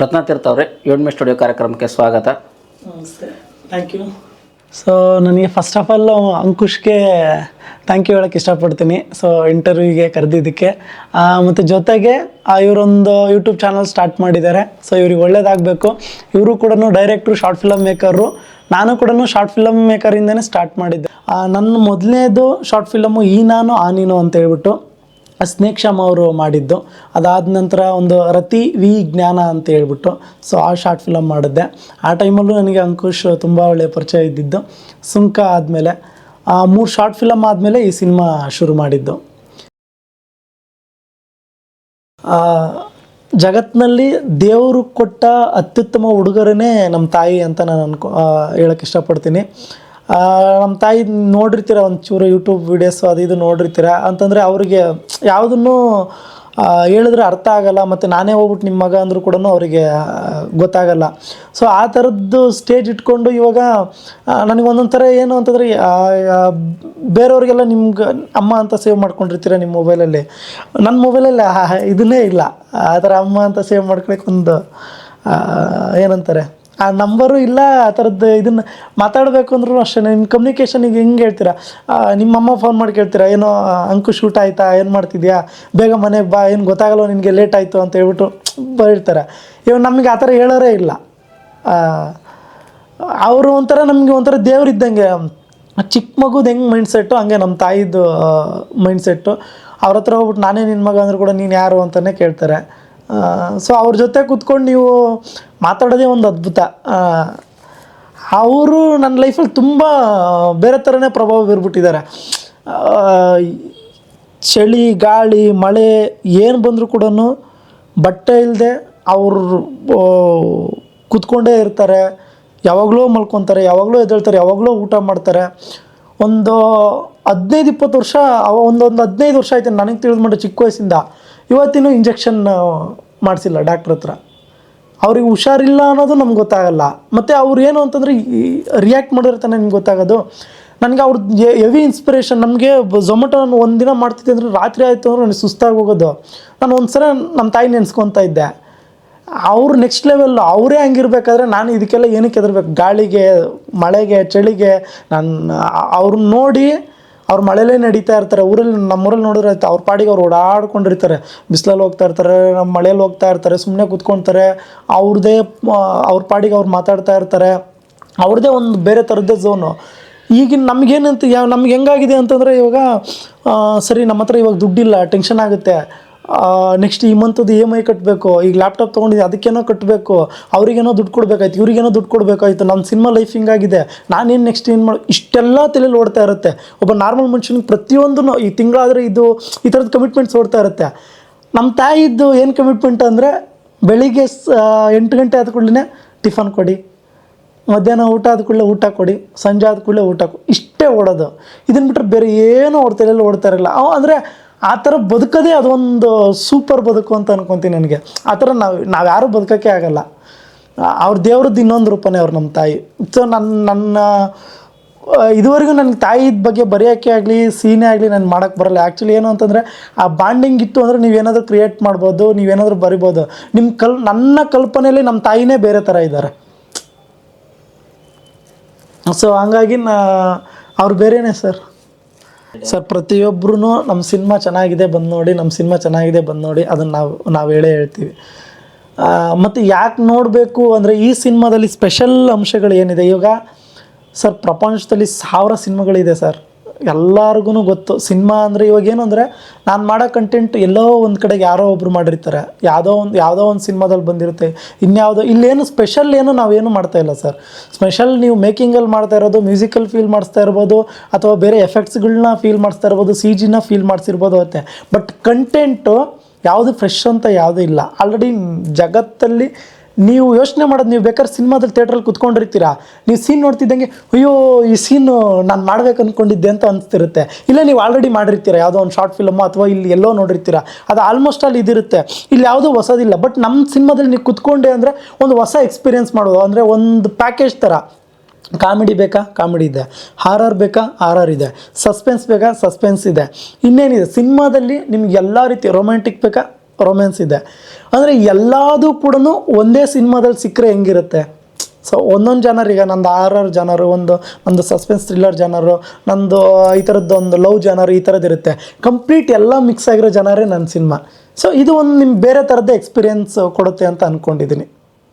ರತ್ನಾತೀರ್ಥ ಅವರೇ, ಯೋಡ್ಮೆ ಸ್ಟುಡಿಯೋ ಕಾರ್ಯಕ್ರಮಕ್ಕೆ ಸ್ವಾಗತ. ನಮಸ್ತೆ, ಥ್ಯಾಂಕ್ ಯು. ಸೊ ನನಗೆ ಫಸ್ಟ್ ಆಫ್ ಆಲ್ ಅಂಕುಶ್ಗೆ ಥ್ಯಾಂಕ್ ಯು ಹೇಳೋಕ್ಕೆ ಇಷ್ಟಪಡ್ತೀನಿ. ಸೊ ಇಂಟರ್ವ್ಯೂಗೆ ಕರೆದಿದ್ದಕ್ಕೆ, ಮತ್ತು ಜೊತೆಗೆ ಇವರೊಂದು ಯೂಟ್ಯೂಬ್ ಚಾನಲ್ ಸ್ಟಾರ್ಟ್ ಮಾಡಿದ್ದಾರೆ. ಸೊ ಇವ್ರಿಗೆ ಒಳ್ಳೇದಾಗಬೇಕು. ಇವರು ಕೂಡ ಡೈರೆಕ್ಟ್ರು, ಶಾರ್ಟ್ ಫಿಲಮ್ ಮೇಕರು. ನಾನು ಕೂಡ ಶಾರ್ಟ್ ಫಿಲಮ್ ಮೇಕರಿಂದನೇ ಸ್ಟಾರ್ಟ್ ಮಾಡಿದ್ದೆ. ನನ್ನ ಮೊದಲನೇದು ಶಾರ್ಟ್ ಫಿಲಮು ಈ ನಾನು ಆ ನೀನು ಅಂತ ಹೇಳ್ಬಿಟ್ಟು ಸ್ನೇಕ್ ಶ್ಯಾಮ್ ಅವರು ಮಾಡಿದ್ದು. ಅದಾದ ನಂತರ ಒಂದು ರತಿ ವಿ ಜ್ಞಾನ ಅಂತ ಹೇಳ್ಬಿಟ್ಟು ಸೊ ಆ ಶಾರ್ಟ್ ಫಿಲಮ್ ಮಾಡಿದ್ದೆ. ಆ ಟೈಮಲ್ಲೂ ನನಗೆ ಅಂಕುಶ್ ತುಂಬ ಒಳ್ಳೆಯ ಪರಿಚಯ ಇದ್ದಿದ್ದು. ಸುಂಕ ಆದಮೇಲೆ 3 ಶಾರ್ಟ್ ಫಿಲಮ್ ಆದಮೇಲೆ ಈ ಸಿನಿಮಾ ಶುರು ಮಾಡಿದ್ದು. ಜಗತ್ತಿನಲ್ಲಿ ದೇವರು ಕೊಟ್ಟ ಅತ್ಯುತ್ತಮ ಉಡುಗೊರೆನೇ ನಮ್ಮ ತಾಯಿ ಅಂತ ನಾನು ಹೇಳೋಕ್ಕೆ ಇಷ್ಟಪಡ್ತೀನಿ. ನಮ್ಮ ತಾಯಿ ನೋಡಿರ್ತೀರ ಒಂಚೂರು ಯೂಟ್ಯೂಬ್ ವೀಡಿಯೋಸು ಅದು ಇದು ನೋಡಿರ್ತೀರ ಅಂತಂದರೆ ಅವ್ರಿಗೆ ಯಾವುದನ್ನು ಹೇಳಿದ್ರೆ ಅರ್ಥ ಆಗಲ್ಲ. ಮತ್ತು ನಾನೇ ಹೋಗ್ಬಿಟ್ಟು ನಿಮ್ಮ ಮಗ ಅಂದರೂ ಕೂಡ ಅವರಿಗೆ ಗೊತ್ತಾಗಲ್ಲ. ಸೊ ಆ ಥರದ್ದು ಸ್ಟೇಜ್ ಇಟ್ಕೊಂಡು ಇವಾಗ ನನಗೆ ಒಂದೊಂದು ಥರ ಏನು ಅಂತಂದರೆ, ಬೇರೆಯವ್ರಿಗೆಲ್ಲ ನಿಮ್ಗೆ ಅಮ್ಮ ಅಂತ ಸೇವ್ ಮಾಡ್ಕೊಂಡಿರ್ತೀರ ನಿಮ್ಮ ಮೊಬೈಲಲ್ಲಿ. ನನ್ನ ಮೊಬೈಲಲ್ಲಿ ಇದನ್ನೇ ಇಲ್ಲ. ಆ ಥರ ಅಮ್ಮ ಅಂತ ಸೇವ್ ಮಾಡ್ಕೊಳಕ್ಕೆ ಒಂದು ಏನಂತಾರೆ ಆ ನಂಬರು ಇಲ್ಲ. ಆ ಥರದ್ದು ಇದನ್ನು ಮಾತಾಡಬೇಕು ಅಂದ್ರೂ ಅಷ್ಟೇ. ನಿಮ್ಮ ಕಮ್ಯುನಿಕೇಷನಿಗೆ ಹೆಂಗೆ ಹೇಳ್ತೀರಾ, ನಿಮ್ಮಮ್ಮ ಫೋನ್ ಮಾಡಿ ಕೇಳ್ತೀರಾ, ಏನೋ ಅಂಕುಶ್ ಊಟ ಆಯಿತಾ, ಏನು ಮಾಡ್ತಿದ್ಯಾ, ಬೇಗ ಮನೆಗೆ ಬಾ, ಏನು ಗೊತ್ತಾಗಲ್ಲ ನಿನಗೆ ಲೇಟ್ ಆಯಿತು ಅಂತ ಹೇಳ್ಬಿಟ್ಟು ಬರೀರ್ತಾರೆ. ಇವಾಗ ನಮಗೆ ಆ ಥರ ಹೇಳೋರೇ ಇಲ್ಲ. ಅವರು ಒಂಥರ ನಮಗೆ ಒಂಥರ ದೇವರಿದ್ದಂಗೆ. ಚಿಕ್ಕ ಮಗುದು ಹೆಂಗೆ ಮೈಂಡ್ಸೆಟ್ಟು ಹಂಗೆ ನಮ್ಮ ತಾಯಿದ್ದು ಮೈಂಡ್ಸೆಟ್ಟು. ಅವ್ರ ಹತ್ರ ಹೋಗ್ಬಿಟ್ಟು ನಾನೇ ನಿನ್ನ ಮಗ ಅಂದರೂ ಕೂಡ ನೀನು ಯಾರು ಅಂತಲೇ ಕೇಳ್ತಾರೆ. ಸೊ ಅವ್ರ ಜೊತೆ ಕೂತ್ಕೊಂಡು ನೀವು ಮಾತಾಡೋದೇ ಒಂದು ಅದ್ಭುತ. ಅವರು ನನ್ನ ಲೈಫಲ್ಲಿ ತುಂಬ ಬೇರೆ ಥರನೇ ಪ್ರಭಾವ ಬೀರ್ಬಿಟ್ಟಿದ್ದಾರೆ. ಚಳಿ, ಗಾಳಿ, ಮಳೆ ಏನು ಬಂದರೂ ಕೂಡ ಬಟ್ಟೆ ಇಲ್ಲದೆ ಅವರು ಕೂತ್ಕೊಂಡೇ ಇರ್ತಾರೆ. ಯಾವಾಗಲೂ ಮಲ್ಕೊತಾರೆ, ಯಾವಾಗಲೂ ಎದ್ದೇಳ್ತಾರೆ, ಯಾವಾಗಲೂ ಊಟ ಮಾಡ್ತಾರೆ. ಒಂದು 15-20 ವರ್ಷ, ಒಂದು 15 ವರ್ಷ ಆಯ್ತು ನನಗೆ ತಿಳಿದು ಮಟ್ಟ ಚಿಕ್ಕ ವಯಸ್ಸಿಂದ ಇವತ್ತಿನೂ ಇಂಜೆಕ್ಷನ್ ಮಾಡಿಸಿಲ್ಲ ಡಾಕ್ಟ್ರ್ ಹತ್ರ. ಅವ್ರಿಗೆ ಹುಷಾರಿಲ್ಲ ಅನ್ನೋದು ನಮ್ಗೆ ಗೊತ್ತಾಗಲ್ಲ. ಮತ್ತು ಅವ್ರು ಏನು ಅಂತಂದರೆ ರಿಯಾಕ್ಟ್ ಮಾಡಿರ್ತಾನೆ ನಿಮ್ಗೆ ಗೊತ್ತಾಗೋದು. ನನಗೆ ಅವ್ರದ್ದು ಹೆವಿ ಇನ್ಸ್ಪಿರೇಷನ್. ನಮಗೆ ಝೊಮ್ಯಾಟೊ ಒಂದಿನ ಮಾಡ್ತಿದ್ದೆ ಅಂದರೆ ರಾತ್ರಿ ಆಯಿತು ಅಂದ್ರೆ ನನಗೆ ಸುಸ್ತಾಗಿ ಹೋಗೋದು. ನಾನು ಒಂದು ಸಲ ನಮ್ಮ ತಾಯಿ ನೆನೆಸ್ಕೊತಾ ಇದ್ದೆ. ಅವ್ರು ನೆಕ್ಸ್ಟ್ ಲೆವೆಲ್. ಅವರೇ ಹಂಗಿರ್ಬೇಕಾದ್ರೆ ನಾನು ಇದಕ್ಕೆಲ್ಲ ಏನಕ್ಕೆ ಹೆದರ್ಬೇಕು? ಗಾಳಿಗೆ, ಮಳೆಗೆ, ಚಳಿಗೆ. ನಾನು ಅವ್ರನ್ನ ನೋಡಿ ಅವ್ರು ಮಳೆಯಲ್ಲೇ ನಡೀತಾ ಇರ್ತಾರೆ. ಊರಲ್ಲಿ, ನಮ್ಮೂರಲ್ಲಿ ನೋಡಿದ್ರೆ ಆಯ್ತು, ಅವ್ರ ಪಾಡಿಗೆ ಅವ್ರು ಓಡಾಡ್ಕೊಂಡಿರ್ತಾರೆ. ಬಿಸಿಲಲ್ಲಿ ಹೋಗ್ತಾ ಇರ್ತಾರೆ, ನಮ್ಮ ಮಳೆಯಲ್ಲಿ ಹೋಗ್ತಾ ಇರ್ತಾರೆ, ಸುಮ್ಮನೆ ಕೂತ್ಕೊಳ್ತಾರೆ. ಅವ್ರದ್ದೇ ಅವ್ರ ಪಾಡಿಗೆ ಅವ್ರು ಮಾತಾಡ್ತಾ ಇರ್ತಾರೆ. ಅವ್ರದ್ದೇ ಒಂದು ಬೇರೆ ಥರದ್ದೇ ಝೋನು. ಈಗಿನ ನಮಗೇನಂತ ನಮ್ಗೆ ಹೆಂಗಾಗಿದೆ ಅಂತಂದರೆ, ಇವಾಗ ಸರಿ ನಮ್ಮ ಹತ್ರ ಇವಾಗ ದುಡ್ಡಿಲ್ಲ, ಟೆನ್ಷನ್ ಆಗುತ್ತೆ. ನೆಕ್ಸ್ಟ್ ಈ ಮಂತದ್ದು EMI ಕಟ್ಟಬೇಕು, ಈಗ ಲ್ಯಾಪ್ಟಾಪ್ ತೊಗೊಂಡಿದ್ದೆ ಅದಕ್ಕೇನೋ ಕಟ್ಟಬೇಕು, ಅವ್ರಿಗೇನೋ ದುಡ್ಡು ಕೊಡಬೇಕಾಯ್ತು, ಇವ್ರಿಗೇನೋ ದುಡ್ಡು ಕೊಡಬೇಕಾಯ್ತು, ನಮ್ಮ ಸಿನಿಮಾ ಲೈಫ್ ಹಿಂಗಾಗಿದೆ, ನಾನೇನು ನೆಕ್ಸ್ಟ್ ಏನು ಮಾಡಿ, ಇಷ್ಟೆಲ್ಲ ತಲೆಯಲ್ಲಿ ಓಡ್ತಾ ಇರುತ್ತೆ. ಒಬ್ಬ ನಾರ್ಮಲ್ ಮನುಷ್ಯನಿಗೆ ಪ್ರತಿಯೊಂದು ಈ ತಿಂಗಳಾದರೆ ಇದು ಈ ಥರದ ಕಮಿಟ್ಮೆಂಟ್ಸ್ ಓಡ್ತಾ ಇರುತ್ತೆ. ನಮ್ಮ ತಾಯಿದ್ದು ಏನು ಕಮಿಟ್ಮೆಂಟ್ ಅಂದರೆ, ಬೆಳಿಗ್ಗೆ 8 ಗಂಟೆ ಆದ ಕೂಡಲೇ ಟಿಫನ್ ಕೊಡಿ, ಮಧ್ಯಾಹ್ನ ಊಟ ಆದ ಕೂಡಲೇ ಊಟ ಕೊಡಿ, ಸಂಜೆ ಆದ ಕೂಡಲೇ ಊಟ ಕೊಡಿ, ಇಷ್ಟೇ ಓಡೋದು. ಇದನ್ನು ಬಿಟ್ಟರೆ ಬೇರೆ ಏನೂ ಅವ್ರ ತಲೆಯಲ್ಲಿ ಓಡ್ತಾ ಇರಲ್ಲ. ಅಂದರೆ ಆ ಥರ ಬದುಕೋದೇ ಅದೊಂದು ಸೂಪರ್ ಬದುಕು ಅಂತ ಅನ್ಕೊತೀನಿ ನನಗೆ. ಆ ಥರ ನಾವು ಯಾರೂ ಬದುಕೋಕ್ಕೆ ಆಗಲ್ಲ. ಅವ್ರ ದೇವ್ರದ್ದು ಇನ್ನೊಂದು ರೂಪನೇ ಅವ್ರು ನಮ್ಮ ತಾಯಿ. ಸೊ ನನ್ನ ಇದುವರೆಗೂ ನನಗೆ ತಾಯಿ ಬಗ್ಗೆ ಬರೆಯೋಕ್ಕೆ ಆಗಲಿ, ಸೀನೇ ಆಗಲಿ ನಾನು ಮಾಡೋಕ್ಕೆ ಬರಲ್ಲ. ಆ್ಯಕ್ಚುಲಿ ಏನು ಅಂತಂದರೆ, ಆ ಬಾಂಡಿಂಗ್ ಇತ್ತು ಅಂದರೆ ನೀವೇನಾದರೂ ಕ್ರಿಯೇಟ್ ಮಾಡ್ಬೋದು, ನೀವೇನಾದರೂ ಬರಿಬೋದು. ನನ್ನ ಕಲ್ಪನೆಯಲ್ಲಿ ನಮ್ಮ ತಾಯಿನೇ ಬೇರೆ ಥರ ಇದ್ದಾರೆ. ಸೊ ಹಂಗಾಗಿ ಅವ್ರು ಬೇರೆಯೇ ಸರ್. ಪ್ರತಿಯೊಬ್ಬರೂ ನಮ್ಮ ಸಿನಿಮಾ ಚೆನ್ನಾಗಿದೆ ಬಂದು ನೋಡಿ, ನಮ್ಮ ಸಿನಿಮಾ ಚೆನ್ನಾಗಿದೆ ಬಂದು ನೋಡಿ, ಅದನ್ನು ನಾವು ಹೇಳ್ತೀವಿ. ಮತ್ತು ಯಾಕೆ ನೋಡಬೇಕು ಅಂದರೆ, ಈ ಸಿನಿಮಾದಲ್ಲಿ ಸ್ಪೆಷಲ್ ಅಂಶಗಳು ಏನಿದೆ. ಇವಾಗ ಸರ್ ಪ್ರಪಂಚದಲ್ಲಿ 1000 ಸಿನಿಮಾಗಳಿದೆ ಸರ್. ಎಲ್ಲರಿಗೂ ಗೊತ್ತು ಸಿನಿಮಾ ಅಂದರೆ. ಇವಾಗ ಏನು ಅಂದರೆ, ನಾನು ಮಾಡೋ ಕಂಟೆಂಟ್ ಎಲ್ಲೋ ಒಂದು ಕಡೆಗೆ ಯಾರೋ ಒಬ್ರು ಮಾಡಿರ್ತಾರೆ, ಯಾವುದೋ ಒಂದು ಸಿನಿಮಾದಲ್ಲಿ ಬಂದಿರುತ್ತೆ, ಇನ್ಯಾವುದೋ. ಇಲ್ಲೇನು ಸ್ಪೆಷಲ್ ಏನು ನಾವೇನು ಮಾಡ್ತಾಯಿಲ್ಲ ಸರ್. ಸ್ಪೆಷಲ್ ನೀವು ಮೇಕಿಂಗಲ್ಲಿ ಮಾಡ್ತಾ ಇರೋದು, ಮ್ಯೂಸಿಕಲ್ ಫೀಲ್ ಮಾಡಿಸ್ತಾ ಇರ್ಬೋದು, ಅಥವಾ ಬೇರೆ ಎಫೆಕ್ಟ್ಸ್ಗಳನ್ನ ಫೀಲ್ ಮಾಡಿಸ್ತಾ ಇರ್ಬೋದು, CGನ ಫೀಲ್ ಮಾಡಿಸಿರ್ಬೋದು ಅತ್ತೆ. ಬಟ್ ಕಂಟೆಂಟು ಯಾವುದು ಫ್ರೆಶ್ ಅಂತ ಯಾವುದೂ ಇಲ್ಲ. ಆಲ್ರೆಡಿ ಜಗತ್ತಲ್ಲಿ ನೀವು ಯೋಚನೆ ಮಾಡೋದು, ನೀವು ಬೇಕಾದ್ರೆ ಸಿನಿಮಾದಲ್ಲಿ ಥಿಯೇಟ್ರಲ್ಲಿ ಕುತ್ಕೊಂಡಿರ್ತೀರಾ, ನೀವು ಸೀನ್ ನೋಡ್ತಿದ್ದಂಗೆ ಅಯ್ಯೋ ಈ ಸೀನು ನಾನು ಮಾಡ್ಬೇಕು ಅಂದ್ಕೊಂಡಿದ್ದೆ ಅಂತ ಅನಿಸ್ತಿರುತ್ತೆ. ಇಲ್ಲ ನೀವು ಆಲ್ರೆಡಿ ಮಾಡಿರ್ತೀರ ಯಾವುದೋ ಒಂದು ಶಾರ್ಟ್ ಫಿಲಮು, ಅಥವಾ ಇಲ್ಲಿ ಎಲ್ಲೋ ನೋಡಿರ್ತೀರ, ಅದು ಆಲ್ಮೋಸ್ಟ್ ಅಲ್ಲಿ ಇದಿರುತ್ತೆ. ಇಲ್ಲಿ ಯಾವುದೂ ಹೊಸದಿಲ್ಲ. ಬಟ್ ನಮ್ಮ ಸಿನಿಮಾದಲ್ಲಿ ನೀವು ಕುತ್ಕೊಂಡೆ ಅಂದರೆ ಒಂದು ಹೊಸ ಎಕ್ಸ್ಪೀರಿಯೆನ್ಸ್ ಮಾಡೋದು. ಅಂದರೆ ಒಂದು ಪ್ಯಾಕೇಜ್ ಥರ. ಕಾಮಿಡಿ ಬೇಕಾ, ಕಾಮಿಡಿ ಇದೆ. ಹಾರರ್ ಬೇಕಾ, ಹಾರರ್ ಇದೆ. ಸಸ್ಪೆನ್ಸ್ ಬೇಕಾ, ಸಸ್ಪೆನ್ಸ್ ಇದೆ. ಇನ್ನೇನಿದೆ ಸಿನಿಮಾದಲ್ಲಿ ನಿಮ್ಗೆ ಎಲ್ಲ ರೀತಿ. ರೊಮ್ಯಾಂಟಿಕ್ ಬೇಕಾ, ರೊಮ್ಯಾನ್ಸ್ ಇದೆ. ಅಂದರೆ ಎಲ್ಲದೂ ಕೂಡ ಒಂದೇ ಸಿನಿಮಾದಲ್ಲಿ ಸಿಕ್ಕರೆ ಹೆಂಗಿರುತ್ತೆ. ಸೊ ಒಂದೊಂದು ಜನರು, ಈಗ ನಂದು ಆರ್ ಜನರು, ನಂದು ಸಸ್ಪೆನ್ಸ್ ಥ್ರಿಲ್ಲರ್ ಜನರು, ನಂದು ಈ ಥರದ್ದು ಒಂದು ಲವ್ ಜನರು, ಈ ಥರದ್ದು ಇರುತ್ತೆ. ಕಂಪ್ಲೀಟ್ ಎಲ್ಲ ಮಿಕ್ಸ್ ಆಗಿರೋ ಜನರೇ ನನ್ನ ಸಿನಿಮಾ. ಸೊ ಇದು ಒಂದು ನಿಮ್ಗೆ ಬೇರೆ ಥರದ್ದೇ ಎಕ್ಸ್ಪೀರಿಯೆನ್ಸ್ ಕೊಡುತ್ತೆ ಅಂತ ಅಂದ್ಕೊಂಡಿದ್ದೀನಿ.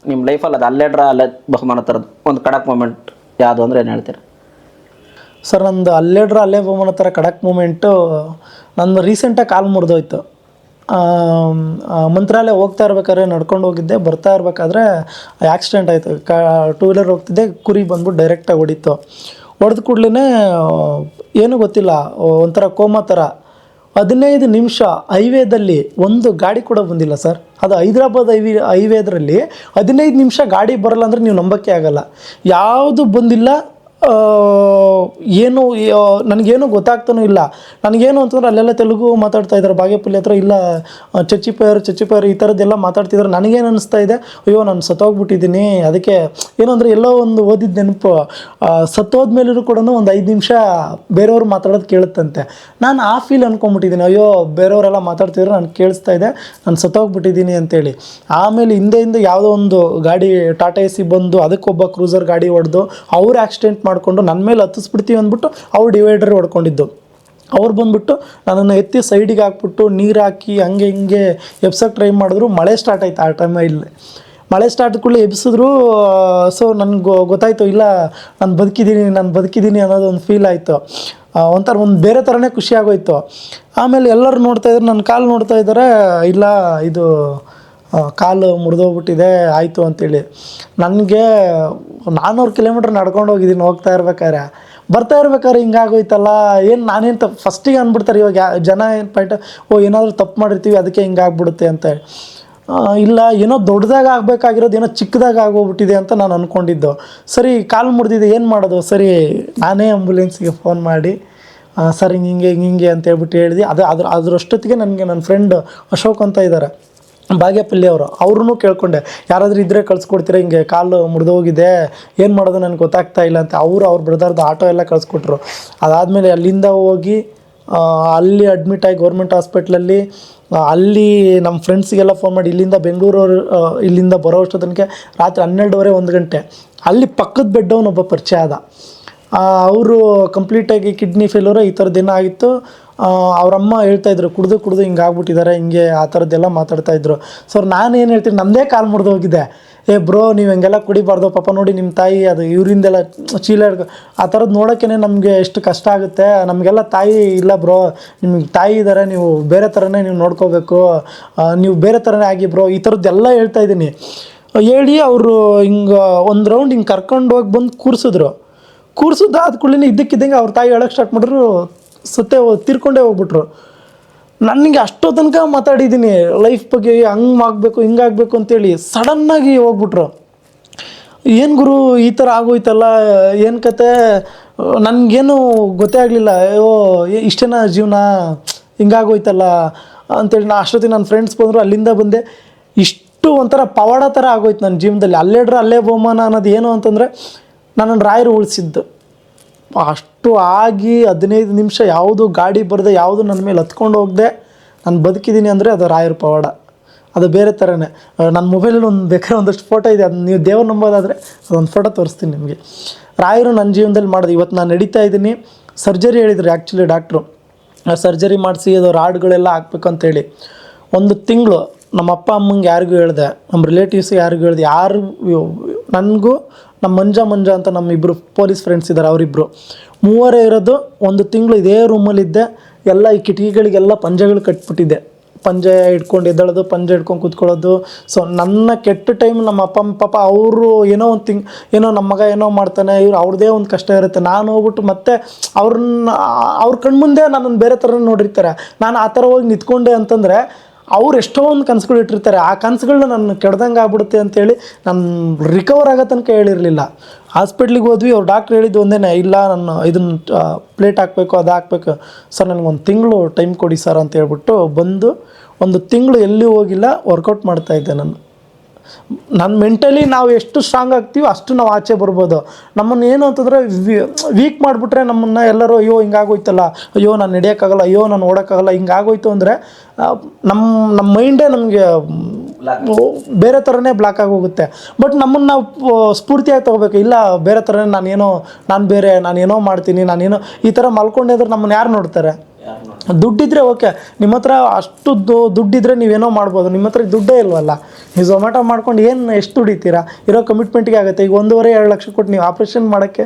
ನಿಮ್ಮ ಲೈಫಲ್ಲಿ ಅದು ಅಲ್ಲೇ ಬಹುಮಾನ ಥರದ್ದು ಒಂದು ಖಡಕ್ ಮೂಮೆಂಟ್ ಯಾವುದು ಅಂದರೆ ಏನು ಹೇಳ್ತೀರಾ? ಸರ್ ನಂದು ಅಲ್ಲೇ ಬಹುಮಾನ ಥರ ಖಡಕ್ ಮೂಮೆಂಟು, ನಂದು ರೀಸೆಂಟಾಗಿ ಕಾಲು ಮುರಿದೋಯ್ತು. ಮಂತ್ರಾಲಯ ಹೋಗ್ತಾ ಇರ್ಬೇಕಾದ್ರೆ ನಡ್ಕೊಂಡು ಹೋಗಿದ್ದೆ, ಬರ್ತಾ ಇರ್ಬೇಕಾದ್ರೆ ಆಕ್ಸಿಡೆಂಟ್ ಆಯಿತು. 2 ವೀಲರ್ ಹೋಗ್ತಿದ್ದೆ, ಕುರಿ ಬಂದ್ಬಿಟ್ಟು ಡೈರೆಕ್ಟಾಗಿ ಹೊಡಿತು. ಹೊಡೆದ ಕೂಡಲೇ ಏನೂ ಗೊತ್ತಿಲ್ಲ, ಒಂಥರ ಕೋಮಾ ಥರ 15 ನಿಮಿಷ ಹೈವೇದಲ್ಲಿ ಒಂದು ಗಾಡಿ ಕೂಡ ಬಂದಿಲ್ಲ ಸರ್. ಅದು ಹೈದ್ರಾಬಾದ್ ಹೈವೇದ್ರಲ್ಲಿ 15 ನಿಮಿಷ ಗಾಡಿ ಬರಲ್ಲ ಅಂದರೆ ನೀವು ನಂಬೋಕ್ಕೆ ಆಗಲ್ಲ. ಯಾವುದು ಬಂದಿಲ್ಲ. ಏನು ನನಗೇನು ಗೊತ್ತಾಗ್ತಾನೂ ಇಲ್ಲ. ನನಗೇನು ಅಂತಂದ್ರೆ ಅಲ್ಲೆಲ್ಲ ತೆಲುಗು ಮಾತಾಡ್ತಾ ಇದ್ದಾರೆ ಬಾಗೇಪಲ್ಲಿ ಹತ್ರ, ಇಲ್ಲ ಚಚ್ಚಿಪೇರು ಈ ಥರದ್ದೆಲ್ಲ ಮಾತಾಡ್ತಿದ್ದಾರೆ. ನನಗೇನು ಅನ್ನಿಸ್ತಾ ಇದೆ, ಅಯ್ಯೋ ನಾನು ಸತ್ತೋಗ್ಬಿಟ್ಟಿದ್ದೀನಿ. ಅದಕ್ಕೆ ಏನು ಅಂದರೆ ಎಲ್ಲೋ ಒಂದು ಓದಿದ ನೆನಪು, ಸತ್ತೋದ್ಮೇಲೂ ಕೂಡ ಒಂದು 5 ನಿಮಿಷ ಬೇರೆಯವ್ರು ಮಾತಾಡೋದು ಕೇಳುತ್ತಂತೆ. ನಾನು ಆ ಫೀಲ್ ಅಂದ್ಕೊಂಬಿಟ್ಟಿದ್ದೀನಿ, ಅಯ್ಯೋ ಬೇರೆಯವರೆಲ್ಲ ಮಾತಾಡ್ತಿದ್ರು ನನಗೆ ಕೇಳಿಸ್ತಾ ಇದೆ, ನಾನು ಸತ್ತೋಗ್ಬಿಟ್ಟಿದ್ದೀನಿ ಅಂತೇಳಿ. ಆಮೇಲೆ ಹಿಂದೆ ಯಾವುದೋ ಒಂದು ಗಾಡಿ ಟಾಟಾ AC ಬಂದು ಅದಕ್ಕೊಬ್ಬ ಕ್ರೂಸರ್ ಗಾಡಿ ಹೊಡೆದು ಅವ್ರು ಆಕ್ಸಿಡೆಂಟ್ ಮಾಡಿಕೊಂಡು ನನ್ನ ಮೇಲೆ ಹತ್ತಿಸ್ಬಿಡ್ತೀವಿ ಅಂದ್ಬಿಟ್ಟು ಅವ್ರು ಡಿವೈಡರ್ ಹೊಡ್ಕೊಂಡಿದ್ದು. ಅವ್ರು ಬಂದುಬಿಟ್ಟು ನನ್ನನ್ನು ಎತ್ತಿ ಸೈಡಿಗೆ ಹಾಕ್ಬಿಟ್ಟು ನೀರು ಹಾಕಿ ಹಂಗೆ ಹಿಂಗೆ ಎಬ್ಸೋಕ್ಕೆ ಟ್ರೈ ಮಾಡಿದ್ರು. ಮಳೆ ಸ್ಟಾರ್ಟ್ ಆಯ್ತು ಆ ಟೈಮಲ್ಲಿ. ಮಳೆ ಸ್ಟಾರ್ಟ್ ಕೂಡಲೇ ಎಬ್ಸಿದ್ರು. ಸೊ ನನಗೆ ಗೊತ್ತಾಯಿತು, ಇಲ್ಲ ನಾನು ಬದುಕಿದ್ದೀನಿ ಅನ್ನೋದು ಒಂದು ಫೀಲ್ ಆಯಿತು. ಒಂಥರ ಒಂದು ಬೇರೆ ಥರನೇ ಖುಷಿ ಆಗೋಯ್ತು. ಆಮೇಲೆ ಎಲ್ಲರೂ ನೋಡ್ತಾಯಿದ್ರು, ನನ್ನ ಕಾಲು ನೋಡ್ತಾ ಇದ್ದಾರೆ, ಇಲ್ಲ ಇದು ಕಾಲು ಮುರಿದೋಗ್ಬಿಟ್ಟಿದೆ ಆಯಿತು ಅಂತೇಳಿ. ನನಗೆ 400 ಕಿಲೋಮೀಟ್ರ್ ನಡ್ಕೊಂಡು ಹೋಗಿದ್ದೀನಿ. ಬರ್ತಾ ಇರ್ಬೇಕಾದ್ರೆ ಹಿಂಗಾಗೋಯ್ತಲ್ಲ, ಏನು ನಾನೇನು ಫಸ್ಟಿಗೆ ಅಂದ್ಬಿಡ್ತಾರೆ ಇವಾಗ ಜನ ಏನು ಪಾಯಿಂಟ್, ಏನಾದರೂ ತಪ್ಪು ಮಾಡಿರ್ತೀವಿ ಅದಕ್ಕೆ ಹಿಂಗಾಗ್ಬಿಡುತ್ತೆ ಅಂತ. ಇಲ್ಲ, ಏನೋ ದೊಡ್ಡದಾಗ ಆಗಬೇಕಾಗಿರೋದು ಏನೋ ಚಿಕ್ಕದಾಗ ಆಗೋಗ್ಬಿಟ್ಟಿದೆ ಅಂತ ನಾನು ಅಂದ್ಕೊಂಡಿದ್ದು. ಸರಿ ಕಾಲು ಮುರಿದಿದೆ, ಏನು ಮಾಡೋದು? ಸರಿ ನಾನೇ ಆಂಬುಲೆನ್ಸಿಗೆ ಫೋನ್ ಮಾಡಿ ಸರ್ ಹಿಂಗೆ ಅಂತ ಹೇಳ್ಬಿಟ್ಟು ಹೇಳಿದೆ. ಅದರಷ್ಟೊತ್ತಿಗೆ ನನಗೆ ನನ್ನ ಫ್ರೆಂಡ್ ಅಶೋಕ್ ಅಂತ ಇದ್ದಾರೆ ಬಾಗೇಪಲ್ಲಿ ಅವರು, ಅವ್ರೂ ಕೇಳ್ಕೊಂಡೆ, ಯಾರಾದರೂ ಇದ್ದರೆ ಕಳಿಸ್ಕೊಡ್ತೀರಾ, ಹಿಂಗೆ ಕಾಲು ಮುರಿದೋಗಿದೆ, ಏನು ಮಾಡೋದು ನನಗೆ ಗೊತ್ತಾಗ್ತಾ ಇಲ್ಲ ಅಂತ. ಅವ್ರ ಬ್ರದರ್ದು ಆಟೋ ಎಲ್ಲ ಕಳಿಸ್ಕೊಟ್ರು. ಅದಾದಮೇಲೆ ಅಲ್ಲಿಂದ ಹೋಗಿ ಅಲ್ಲಿ ಅಡ್ಮಿಟಾಗಿ ಗೌರ್ಮೆಂಟ್ ಹಾಸ್ಪಿಟ್ಲಲ್ಲಿ, ಅಲ್ಲಿ ನಮ್ಮ ಫ್ರೆಂಡ್ಸಿಗೆಲ್ಲ ಫೋನ್ ಮಾಡಿ ಇಲ್ಲಿಂದ ಬರೋ ಅಷ್ಟೋ ತನಕ ರಾತ್ರಿ 12:30 1 ಗಂಟೆ ಅಲ್ಲಿ ಪಕ್ಕದ ಬೆಡ್ಡವನೊಬ್ಬ ಪರಿಚಯ ಆದ. ಅವರು ಕಂಪ್ಲೀಟಾಗಿ ಕಿಡ್ನಿ ಫೇಲ್ಯೂರು ಈ ಥರದ್ದೇನೋ ಆಗಿತ್ತು. ಅವರಮ್ಮ ಹೇಳ್ತಾಯಿದ್ರು, ಕುಡಿದು ಹಿಂಗೆ ಆಗ್ಬಿಟ್ಟಿದ್ದಾರೆ, ಹಿಂಗೆ ಆ ಥರದ್ದೆಲ್ಲ ಮಾತಾಡ್ತಾಯಿದ್ರು. ಸೊ ನಾನೇನು ಹೇಳ್ತೀನಿ, ನಮ್ಮದೇ ಕಾಲು ಮುರಿದು ಹೋಗಿದೆ. ಬ್ರೋ ನೀವು ಹಿಂಗೆಲ್ಲ ಕುಡಿಬಾರ್ದು, ಪಾಪ ನೋಡಿ ನಿಮ್ಮ ತಾಯಿ ಅದು ಇವರಿಂದೆಲ್ಲ ಚೀಲ ಆ ಥರದ್ದು ನೋಡೋಕ್ಕೇ ನಮಗೆ ಎಷ್ಟು ಕಷ್ಟ ಆಗುತ್ತೆ. ನಮಗೆಲ್ಲ ತಾಯಿ ಇಲ್ಲ ಬ್ರೋ, ನಿಮಗೆ ತಾಯಿ ಇದ್ದಾರೆ, ನೀವು ಬೇರೆ ಥರನೇ ನೀವು ನೋಡ್ಕೋಬೇಕು, ನೀವು ಬೇರೆ ಥರನೇ ಆಗಿ ಬ್ರೋ, ಈ ಥರದ್ದೆಲ್ಲ ಹೇಳ್ತಾಯಿದ್ದೀನಿ. ಹೇಳಿ ಅವರು ಹಿಂಗೆ ಒಂದು ರೌಂಡ್ ಹಿಂಗೆ ಕರ್ಕೊಂಡು ಹೋಗಿ ಬಂದು ಕೂರಿಸಿದ್ದಾದ ಕೂಡಲೇ ಇದ್ದಕ್ಕಿದ್ದಂಗೆ ಅವ್ರ ತಾಯಿ ಹೇಳೋಕ್ಕೆ ಸ್ಟಾರ್ಟ್ ಮಾಡಿದ್ರು, ತೀರ್ಕೊಂಡೇ ಹೋಗ್ಬಿಟ್ರು. ನನಗೆ ಅಷ್ಟೋ ತನಕ ಮಾತಾಡಿದ್ದೀನಿ ಲೈಫ್ ಬಗ್ಗೆ, ಹಿಂಗಾಗಬೇಕು ಅಂತೇಳಿ, ಸಡನ್ನಾಗಿ ಹೋಗ್ಬಿಟ್ರು. ಏನು ಗುರು ಈ ಥರ ಆಗೋಯ್ತಲ್ಲ, ಏನು ಕತೆ, ನನಗೇನು ಗೊತ್ತೇ ಆಗಲಿಲ್ಲ. ಇಷ್ಟೇನ ಜೀವನ, ಹಿಂಗಾಗೋಯ್ತಲ್ಲ ಅಂತೇಳಿ. ಅಷ್ಟೊತ್ತಿಗೆ ನನ್ನ ಫ್ರೆಂಡ್ಸ್ ಬಂದರು, ಅಲ್ಲಿಂದ ಬಂದೆ. ಇಷ್ಟು ಒಂಥರ ಪವಾಡ ಥರ ಆಗೋಯ್ತು ನನ್ನ ಜೀವನದಲ್ಲಿ. ಅಲ್ಲೇ ಬಹುಮಾನ ಅನ್ನೋದು ಏನು ಅಂತಂದರೆ, ನನ್ನನ್ನು ರಾಯರು ಉಳಿಸಿದ್ದು. ಅಷ್ಟು ಆಗಿ 15 ನಿಮಿಷ ಯಾವುದು ಗಾಡಿ ಬರದೆ, ಯಾವುದು ನನ್ನ ಮೇಲೆ ಹತ್ಕೊಂಡು ಹೋಗದೆ ನಾನು ಬದುಕಿದ್ದೀನಿ ಅಂದರೆ ಅದು ರಾಯರ ಪವಾಡ. ಅದು ಬೇರೆ ಥರನೇ. ನನ್ನ ಮೊಬೈಲಲ್ಲಿ ಬೇಕಾದ್ರೆ ಒಂದಷ್ಟು ಫೋಟೋ ಇದೆ, ಅದು ನೀವು ದೇವ್ರು ನಂಬೋದಾದರೆ ಅದೊಂದು ಫೋಟೋ ತೋರಿಸ್ತೀನಿ ನಿಮಗೆ. ರಾಯರು ನನ್ನ ಜೀವನದಲ್ಲಿ ಮಾಡೋದು. ಇವತ್ತು ನಾನು ನಡೀತಾ ಇದ್ದೀನಿ. ಸರ್ಜರಿ ಹೇಳಿದ್ರು ಆ್ಯಕ್ಚುಲಿ ಡಾಕ್ಟ್ರು, ಸರ್ಜರಿ ಮಾಡಿಸಿ ಅದು ರಾಡ್ಗಳೆಲ್ಲ ಹಾಕ್ಬೇಕು ಅಂತೇಳಿ. 1 ತಿಂಗಳು ನಮ್ಮ ಅಪ್ಪ ಅಮ್ಮಂಗೆ ಯಾರಿಗೂ ಹೇಳಿದೆ, ನಮ್ಮ ರಿಲೇಟಿವ್ಸ್ಗೆ ಯಾರಿಗೂ ಹೇಳಿದೆ, ನನಗೂ ನಮ್ಮ ಮಂಜ ಅಂತ ನಮ್ಮ ಇಬ್ಬರು ಪೊಲೀಸ್ ಫ್ರೆಂಡ್ಸ್ ಇದ್ದಾರೆ, ಅವರಿಬ್ಬರು ಮೂವರೇ ಇರೋದು. 1 ತಿಂಗಳು ಇದೇ ರೂಮಲ್ಲಿದ್ದೆ. ಎಲ್ಲ ಈ ಕಿಟಕಿಗಳಿಗೆಲ್ಲ ಪಂಜೆಗಳು ಕಟ್ಬಿಟ್ಟಿದ್ದೆ. ಪಂಜೆ ಹಿಡ್ಕೊಂಡು ಎದ್ದೇಳೋದು, ಪಂಜೆ ಹಿಡ್ಕೊಂಡು ಕೂತ್ಕೊಳ್ಳೋದು. ಸೊ ನನ್ನ ಕೆಟ್ಟ ಟೈಮ್ ನಮ್ಮ ಅಪ್ಪ ಪಾಪ ಅವರು ಏನೋ ನಮ್ಮ ಮಗ ಏನೋ ಮಾಡ್ತಾನೆ, ಅವ್ರದ್ದೇ ಒಂದು ಕಷ್ಟ ಇರುತ್ತೆ. ನಾನು ಹೋಗ್ಬಿಟ್ಟು ಮತ್ತೆ ಅವ್ರ ಕಣ್ಮುಂದೆ ನನ್ನನ್ನು ಬೇರೆ ಥರ ನೋಡಿರ್ತಾರೆ. ನಾನು ಆ ಥರ ಹೋಗಿ ನಿಂತ್ಕೊಂಡೆ ಅಂತಂದರೆ ಅವ್ರು ಎಷ್ಟೋ ಒಂದು ಕನಸುಗಳು ಇಟ್ಟಿರ್ತಾರೆ. ಆ ಕನಸುಗಳನ್ನ ನನ್ನ ಕೆಡ್ದಂಗೆ ಆಗ್ಬಿಡುತ್ತೆ ಅಂತೇಳಿ ನಾನು ರಿಕವರ್ ಆಗೋ ತನಕ ಹೇಳಿರಲಿಲ್ಲ. ಹಾಸ್ಪಿಟ್ಲಿಗೆ ಹೋದ್ವಿ, ಅವ್ರು ಡಾಕ್ಟ್ರ್ ಹೇಳಿದ್ದು ಒಂದೇ, ಇಲ್ಲ ನಾನು ಇದನ್ನು ಪ್ಲೇಟ್ ಹಾಕಬೇಕು, ಅದು ಹಾಕಬೇಕು ಸರ್, ನನಗೆ 1 ತಿಂಗಳು ಟೈಮ್ ಕೊಡಿ ಸರ್ ಅಂತ ಹೇಳ್ಬಿಟ್ಟು ಬಂದು 1 ತಿಂಗಳು ಎಲ್ಲಿ ಹೋಗಿಲ್ಲ, ವರ್ಕೌಟ್ ಮಾಡ್ತಾಯಿದ್ದೆ ನಾನು. ನನ್ನ ಮೆಂಟಲಿ ನಾವು ಎಷ್ಟು ಸ್ಟ್ರಾಂಗ್ ಆಗ್ತೀವಿ ಅಷ್ಟು ನಾವು ಆಚೆ ಬರ್ಬೋದು. ನಮ್ಮನ್ನು ಏನು ಅಂತಂದರೆ ವೀಕ್ ಮಾಡಿಬಿಟ್ರೆ ನಮ್ಮನ್ನು ಎಲ್ಲರೂ ಅಯ್ಯೋ ಹಿಂಗಾಗೋಯ್ತಲ್ಲ, ಅಯ್ಯೋ ನಾನು ನಡೆಯೋಕ್ಕಾಗಲ್ಲ, ಅಯ್ಯೋ ನಾನು ಓಡೋಕ್ಕಾಗಲ್ಲ, ಹಿಂಗಾಗೋಯ್ತು ಅಂದರೆ ನಮ್ಮ ಮೈಂಡೇ ನಮಗೆ ಬೇರೆ ಥರನೇ ಬ್ಲಾಕ್ ಆಗೋಗುತ್ತೆ. ಬಟ್ ನಮ್ಮನ್ನು ನಾವು ಸ್ಫೂರ್ತಿಯಾಗಿ ತೊಗೋಬೇಕು. ಇಲ್ಲ ಬೇರೆ ಥರನೇ ನಾನೇನೋ ಮಾಡ್ತೀನಿ, ನಾನೇನೋ ಈ ಥರ ಮಲ್ಕೊಂಡಿದ್ರೆ ನಮ್ಮನ್ನು ಯಾರು ನೋಡ್ತಾರೆ? ದುಡ್ಡಿದ್ರೆ ಓಕೆ, ನಿಮ್ಮ ಹತ್ರ ಅಷ್ಟು ದುಡ್ಡಿದ್ರೆ ನೀವೇನೋ ಮಾಡ್ಬೋದು. ನಿಮ್ಮ ಹತ್ರ ದುಡ್ಡೇ ಇಲ್ವಲ್ಲ, ನೀವು ಝೊಮ್ಯಾಟೊ ಮಾಡ್ಕೊಂಡು ಎಷ್ಟು ದುಡಿತೀರಾ? ಇರೋ ಕಮಿಟ್ಮೆಂಟ್ಗೆ ಆಗುತ್ತೆ. ಈಗ 1.5-2 ಲಕ್ಷ ಕೊಟ್ಟು ನೀವು ಆಪ್ರೇಷನ್ ಮಾಡೋಕ್ಕೆ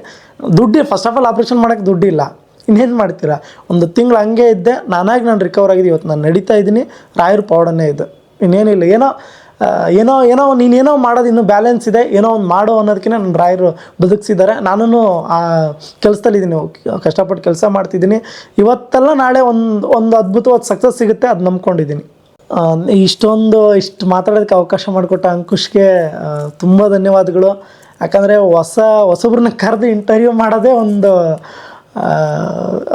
ಫಸ್ಟ್ ಆಫ್ ಆಲ್ ಆಪ್ರೇಷನ್ ಮಾಡೋಕ್ಕೆ ದುಡ್ಡಿಲ್ಲ, ಇನ್ನೇನು ಮಾಡ್ತೀರಾ? ಒಂದು ತಿಂಗಳು ಹಂಗೆ ಇದ್ದೆ, ನಾನು ರಿಕವರ್ ಆಗಿದ್ದು. ಇವತ್ತು ನಾನು ನಡೀತಾ ಇದ್ದೀನಿ, ರಾಯರ ಪೌಡನ್ನೇ ಇದೆ, ಇನ್ನೇನಿಲ್ಲ. ಏನೋ ನೀನೇನೋ ಮಾಡೋದು ಇನ್ನೂ ಬ್ಯಾಲೆನ್ಸ್ ಇದೆ, ಏನೋ ಒಂದು ಮಾಡೋ ಅನ್ನೋದಕ್ಕೆ ನನ್ನ ರಾಯರು ಬದುಕಿಸಿದ್ದಾರೆ. ನಾನು ಆ ಕೆಲಸದಲ್ಲಿದ್ದೀನಿ, ಕಷ್ಟಪಟ್ಟು ಕೆಲಸ ಮಾಡ್ತಿದ್ದೀನಿ. ಇವತ್ತಲ್ಲ ನಾಳೆ ಒಂದು ಅದ್ಭುತವಾದ ಸಕ್ಸಸ್ ಸಿಗುತ್ತೆ, ಅದು ನಂಬ್ಕೊಂಡಿದ್ದೀನಿ. ಇಷ್ಟು ಮಾತಾಡೋದಕ್ಕೆ ಅವಕಾಶ ಮಾಡಿಕೊಟ್ಟ ಅಂಕುಶ್ಗೆ ತುಂಬ ಧನ್ಯವಾದಗಳು. ಯಾಕಂದರೆ ಹೊಸಬ್ರನ್ನ ಕರೆದು ಇಂಟರ್ವ್ಯೂ ಮಾಡೋದೇ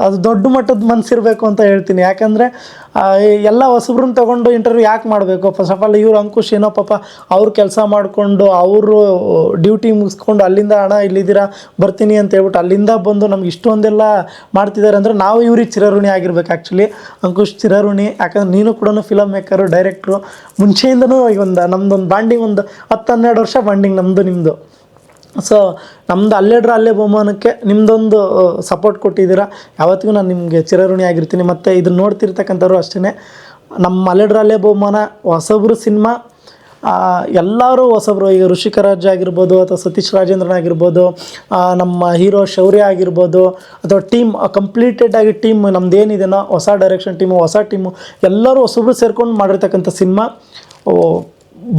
ಅದು ದೊಡ್ಡ ಮಟ್ಟದ ಮನಸ್ಸಿರಬೇಕು ಅಂತ ಹೇಳ್ತೀನಿ. ಯಾಕಂದರೆ ಎಲ್ಲ ಹೊಸಬ್ರನ್ನ ತೊಗೊಂಡು ಇಂಟರ್ವ್ಯೂ ಯಾಕೆ ಮಾಡಬೇಕು? ಫಸ್ಟ್ ಆಫ್ ಆಲ್ ಇವ್ರು ಅಂಕುಶ್ ಏನೋ ಪಾಪ ಅವ್ರು ಕೆಲಸ ಮಾಡಿಕೊಂಡು ಅವರು ಡ್ಯೂಟಿ ಮುಗಿಸ್ಕೊಂಡು ಅಲ್ಲಿಂದ ಅಣ್ಣ ಇಲ್ಲಿದ್ದೀರಾ ಬರ್ತೀನಿ ಅಂತ ಹೇಳ್ಬಿಟ್ಟು ಅಲ್ಲಿಂದ ಬಂದು ನಮ್ಗೆ ಇಷ್ಟೊಂದೆಲ್ಲ ಮಾಡ್ತಿದ್ದಾರೆ ಅಂದರೆ ನಾವು ಇವ್ರಿಗೆ ಚಿರಋಣಿ ಆಗಿರ್ಬೇಕು. ಆ್ಯಕ್ಚುಲಿ ಅಂಕುಶ್ ಚಿರಋಣಿ. ಯಾಕಂದ್ರೆ ನೀನು ಕೂಡ ಫಿಲಮ್ ಮೇಕರು, ಡೈರೆಕ್ಟ್ರು, ಮುಂಚೆಯಿಂದನೂ ಈಗ ನಮ್ಮದೊಂದು ಬಾಂಡಿಂಗ್ 10-12 ವರ್ಷ ಬಾಂಡಿಂಗ್ ನಿಮ್ಮದು. ಸೊ ನಮ್ಮದು ಅಲ್ಲೇ ಬಹುಮಾನಕ್ಕೆ ನಿಮ್ಮದೊಂದು ಸಪೋರ್ಟ್ ಕೊಟ್ಟಿದ್ದೀರಾ. ಯಾವತ್ತಿಗೂ ನಾನು ನಿಮಗೆ ಚಿರಋಣಿ ಆಗಿರ್ತೀನಿ. ಮತ್ತು ಇದನ್ನು ನೋಡ್ತಿರ್ತಕ್ಕಂಥವ್ರು ಅಷ್ಟೇ, ನಮ್ಮ ಅಲ್ಲೇ ಬಹುಮಾನ ಹೊಸಬ್ರು ಸಿನಿಮಾ, ಎಲ್ಲರೂ ಹೊಸಬ್ರು. ಈಗ ಋಷಿಕರಾಜ್ ಆಗಿರ್ಬೋದು, ಅಥವಾ ಸತೀಶ್ ರಾಜೇಂದ್ರನ್ ಆಗಿರ್ಬೋದು, ನಮ್ಮ ಹೀರೋ ಶೌರ್ಯ ಆಗಿರ್ಬೋದು, ಅಥವಾ ಟೀಮ್ ಕಂಪ್ಲೀಟೆಡ್ ಆಗಿ ಟೀಮ್ ನಮ್ಮದೇನಿದೆನೋ ಹೊಸ ಡೈರೆಕ್ಷನ್ ಟೀಮು, ಹೊಸ ಟೀಮು, ಎಲ್ಲರೂ ಹೊಸಬ್ರು ಸೇರ್ಕೊಂಡು ಮಾಡಿರ್ತಕ್ಕಂಥ ಸಿನಿಮಾ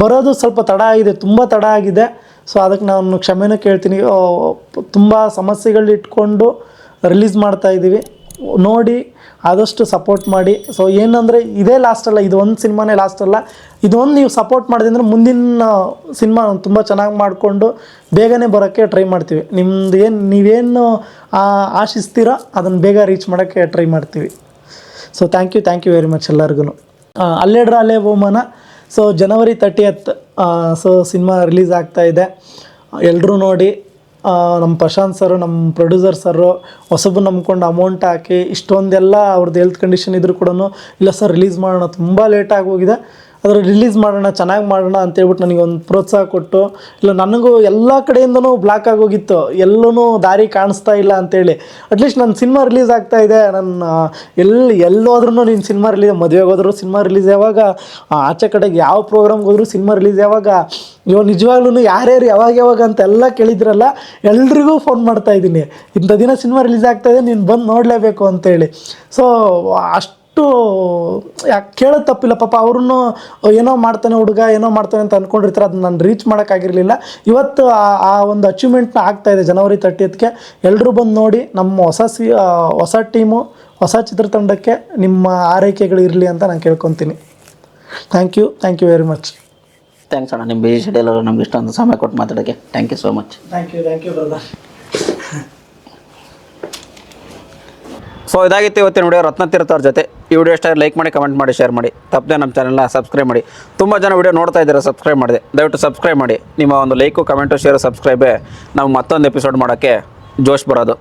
ಬರೋದು ಸ್ವಲ್ಪ ತಡ ಆಗಿದೆ, ತುಂಬ ತಡ ಆಗಿದೆ. ಸೊ ಅದಕ್ಕೆ ನಾನು ಕ್ಷಮೆನೂ ಕೇಳ್ತೀನಿ. ತುಂಬ ಸಮಸ್ಯೆಗಳು ಇಟ್ಕೊಂಡು ರಿಲೀಸ್ ಮಾಡ್ತಾಯಿದ್ದೀವಿ, ನೋಡಿ ಆದಷ್ಟು ಸಪೋರ್ಟ್ ಮಾಡಿ. ಸೊ ಏನಂದರೆ ಇದೇ ಲಾಸ್ಟ್ ಅಲ್ಲ, ಇದು ಒಂದು ಸಿನಿಮಾನೇ ಲಾಸ್ಟ್ ಅಲ್ಲ. ಇದೊಂದು ನೀವು ಸಪೋರ್ಟ್ ಮಾಡಿದೆ ಅಂದರೆ ಮುಂದಿನ ಸಿನಿಮಾ ತುಂಬ ಚೆನ್ನಾಗಿ ಮಾಡಿಕೊಂಡು ಬೇಗನೆ ಬರೋಕ್ಕೆ ಟ್ರೈ ಮಾಡ್ತೀವಿ. ನೀವೇನು ಆಶಿಸ್ತೀರೋ ಅದನ್ನು ಬೇಗ ರೀಚ್ ಮಾಡೋಕ್ಕೆ ಟ್ರೈ ಮಾಡ್ತೀವಿ. So thank you very much ಎಲ್ಲರಿಗೂ. ಅಲ್ಲೇ ಬಹುಮಾನ so January 30th so cinema release ಆಗ್ತಾಯಿದೆ. ಎಲ್ಲರೂ ನೋಡಿ. ನಮ್ಮ ಪ್ರಶಾಂತ್ ಸರು, ನಮ್ಮ ಪ್ರೊಡ್ಯೂಸರ್ ಸರು ಹೊಸಬು ನಂಬ್ಕೊಂಡು ಅಮೌಂಟ್ ಹಾಕಿ ಇಷ್ಟೊಂದೆಲ್ಲ ಅವ್ರದ್ದು ಹೆಲ್ತ್ ಕಂಡೀಷನ್ ಇದ್ರೂ ಕೂಡ ಇಲ್ಲ ಸರ್ ರಿಲೀಸ್ ಮಾಡೋಣ, ತುಂಬ ಲೇಟಾಗಿ ಹೋಗಿದೆ, ಅದರ ರಿಲೀಸ್ ಮಾಡೋಣ, ಚೆನ್ನಾಗಿ ಮಾಡೋಣ ಅಂತೇಳ್ಬಿಟ್ಟು ನನಗೆ ಒಂದು ಪ್ರೋತ್ಸಾಹ ಕೊಟ್ಟು, ಇಲ್ಲ ನನಗೂ ಎಲ್ಲ ಕಡೆಯಿಂದನೂ ಬ್ಲಾಕ್ ಆಗೋಗಿತ್ತು, ಎಲ್ಲೂ ದಾರಿ ಕಾಣಿಸ್ತಾ ಇಲ್ಲ ಅಂತೇಳಿ ಅಟ್ಲೀಸ್ಟ್ ನನ್ನ ಸಿನಿಮಾ ರಿಲೀಸ್ ಆಗ್ತಾಯಿದೆ, ನನ್ನ ಎಲ್ಲೋದ್ರೂ ನೀನು ಸಿನಿಮಾ ರಿಲೀಸ್, ಮದುವೆಗೆ ಹೋದ್ರು ಸಿನಿಮಾ ರಿಲೀಸ್ ಯಾವಾಗ, ಆಚೆ ಕಡೆಗೆ ಯಾವ ಪ್ರೋಗ್ರಾಮ್ಗೆ ಹೋದ್ರು ಸಿನಿಮಾ ರಿಲೀಸ್ ಯಾವಾಗ, ನಿಜವಾಗ್ಲೂ ಯಾರ್ಯಾರು ಯಾವಾಗ ಅಂತೆಲ್ಲ ಕೇಳಿದ್ರಲ್ಲ, ಎಲ್ರಿಗೂ ಫೋನ್ ಮಾಡ್ತಾಯಿದ್ದೀನಿ, ಇಂಥ ದಿನ ಸಿನಿಮಾ ರಿಲೀಸ್ ಆಗ್ತಾಯಿದೆ, ನೀನು ಬಂದು ನೋಡಲೇಬೇಕು ಅಂತೇಳಿ. ಸೊ ಅಷ್ಟು ಯಾಕೆ ಕೇಳೋದು ತಪ್ಪಿಲ್ಲ, ಪಾಪ ಅವ್ರೂ ಏನೋ ಮಾಡ್ತಾನೆ ಹುಡುಗ, ಏನೋ ಮಾಡ್ತಾನೆ ಅಂತ ಅಂದ್ಕೊಂಡಿರ್ತಾರೆ, ಅದನ್ನ ನಾನು ರೀಚ್ ಮಾಡೋಕ್ಕಾಗಿರಲಿಲ್ಲ. ಇವತ್ತು ಆ ಒಂದು ಅಚೀವ್ಮೆಂಟ್ನ ಆಗ್ತಾಯಿದೆ January 30th. ಎಲ್ಲರೂ ಬಂದು ನೋಡಿ. ನಮ್ಮ ಹೊಸ ಟೀಮು, ಹೊಸ ಚಿತ್ರತಂಡಕ್ಕೆ ನಿಮ್ಮ ಆರೈಕೆಗಳು ಇರಲಿ ಅಂತ ನಾನು ಕೇಳ್ಕೊತೀನಿ. Thank you very much. Thanks ಅಣ್ಣ, ನಿಮ್ಮ ಬಿಜಿ ಶೆಡ್ಯೂಲರು ನಮ್ಗೆ ಇಷ್ಟೊಂದು ಸಮಯ ಕೊಟ್ಟು ಮಾತಾಡೋಕ್ಕೆ thank you so much. Thank you brother. So ಇದಾಗಿತ್ತು ಇವತ್ತಿನ ವಿಡಿಯೋ ರತ್ನತೀರ್ಥ ಅವ್ರ ಜೊತೆ. ಈ ವಿಡಿಯೋ ಇಷ್ಟ ಲೈಕ್ ಮಾಡಿ, ಕಮೆಂಟ್ ಮಾಡಿ, ಶೇರ್ ಮಾಡಿ, ತಪ್ಪದೆ ನಮ್ಮ ಚಾನಲ್ನ ಸಬ್ಸ್ಕ್ರೈಬ್ ಮಾಡಿ. ತುಂಬ ಜನ ವಿಡಿಯೋ ನೋಡ್ತಾ ಇದ್ದಾರೆ, ಸಬ್ಸ್ಕ್ರೈಬ್ ಮಾಡಿದೆ, ದಯವಿಟ್ಟು ಸಬ್ಸ್ಕ್ರೈಬ್ ಮಾಡಿ. ನಿಮ್ಮ ಒಂದು ಲೈಕು, ಕಮೆಂಟು, ಶೇರು, ಸಬ್ಸ್ಕ್ರೈಬೇ ನಾವು ಮತ್ತೊಂದು ಎಪಿಸೋಡ್ ಮಾಡೋಕ್ಕೆ ಜೋಶ್ ಬರೋದು.